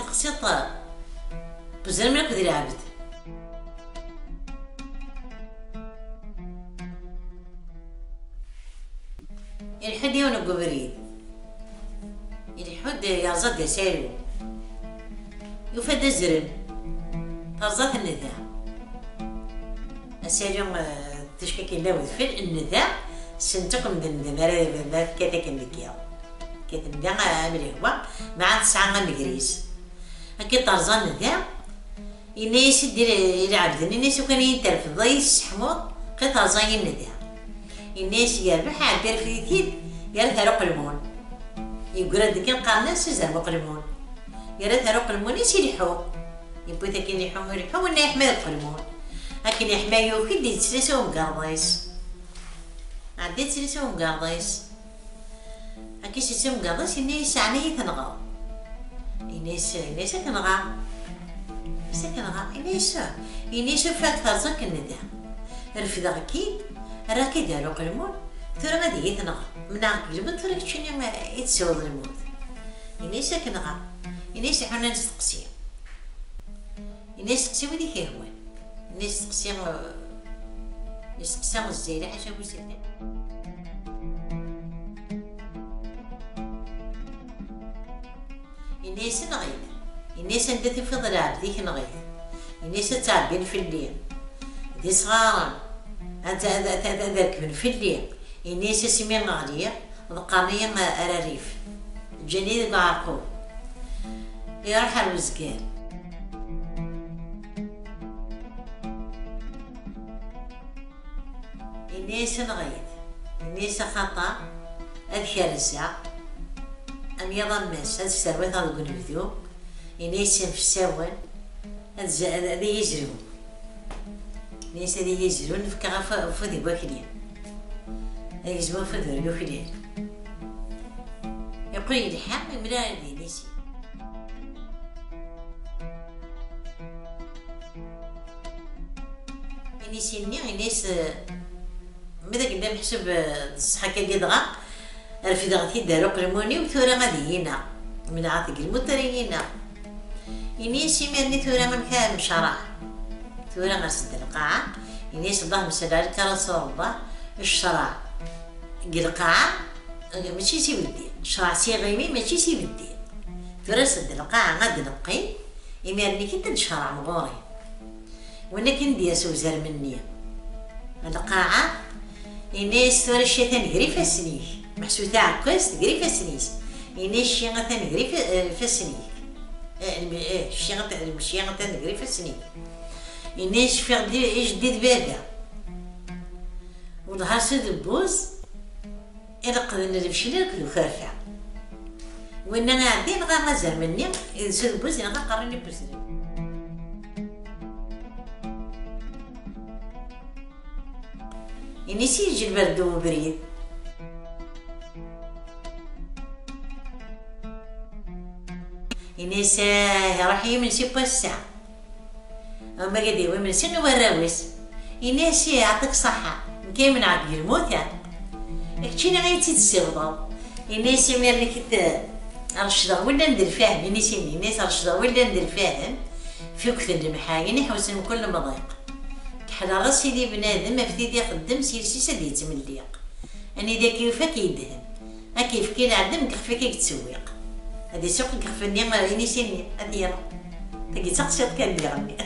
تقصيط بزر ملك ذي العبد الحد يوم القبريد الحد يرزد سالو يفد الزرن ترزات النذاع السالو تشكيك لاوذ في النذاع سنتكم ذن مرة كاتك النكيا كاتن دا عامل هو مع 9 مقريس هكي طرزان النذاع الناس دير يلعب الناس وكان ينترف ضيس حموض قي طرزان النذاع الناس يربح على البرفيتيد يرث روق المون يقول هذا كان قالناس زعما قلمون يرث روق المون يسيلحو يبغي تاكين يلحو ولا يحمى القلمون لكن يحمى يوكي دي تسلسو مقاضيس عديت تسلسو مقاضيس هكي تسلسو مقاضيس الناس عناية تنغى الناس كنغى الناس فات فرزك الندى رفض أكيد راكي دارو قلمون ترى غادي يتنغى من قلبن ترى كتشني ما يتسوى الموت الناس كنغى الناس حنا نستقسي الناس تقسي ودي كيهوان الناس تقسي الزيلة حاجة بوزيلة الناس نغيد الناس عندها تفضل العبد ديك نغيد الناس تعبين في الليل دي صغارا أنت ذاك في الليل الناس سمين غالية وقانية أراريف جنيد معقول يروح الوزقان الناس نغيد الناس خطأ أذكر الساعة أم يظن ماس هاد السروات هاد القنبذو الناس في الساوان هاد يجرون الناس هادي يجرون فكا فدي واكلين يجبون فدور يوكلين يقول الحق يملا دي نيسي الناس الناس ماذا قدام حسب الصحة كي دغا رفي دغتي دارو قلموني وثورا غادي هنا من عاطق المترينا الناس يمرني ثورا من كان شرح ثورا غنسد القاعة الناس الله مسلال كرسول الله الشرع القاعة ماشي سي بدي شرع سي غيمي ماشي سي بدي ثورا سد القاعة غادي نبقي يمرني كي تنشرع مغوري وانا كندير سوزر مني القاعة الناس ثورا الشيطان يقري فاسنيك محسو تاع كويس تقري فاسنيس الناس الشيغة تنقري فاسنيك الشيغة تنقري فاسنيك الناس في جديد بابا وظهر سيد البوز إلا قدرنا نمشي ناكلو فارفع وانا قاعدين غا مازال مني سيد البوز انا غنقريني بوزري الناس يجي البرد وبريد الناس راح يمنسي الساعة أما قدي ومن سنو وراوس الناس يعطيك صحة كي من عقل الموت كتشينا غايتي تسيغضو الناس يمير كت رشدا ولا ندير فاهم الناس رشدا ولا ندير فاهم في كثر المحاين يحوسن كل مضيق كحل راسي لي بنادم ما فتيدي يقدم سيرسي سدي تمليق اني ذاك يوفاك يدهن كيف كي نعدم كيف كي تسويق هادي سوق كيف ني ما ينسيني هادي انا تقي تقصيت كان يغني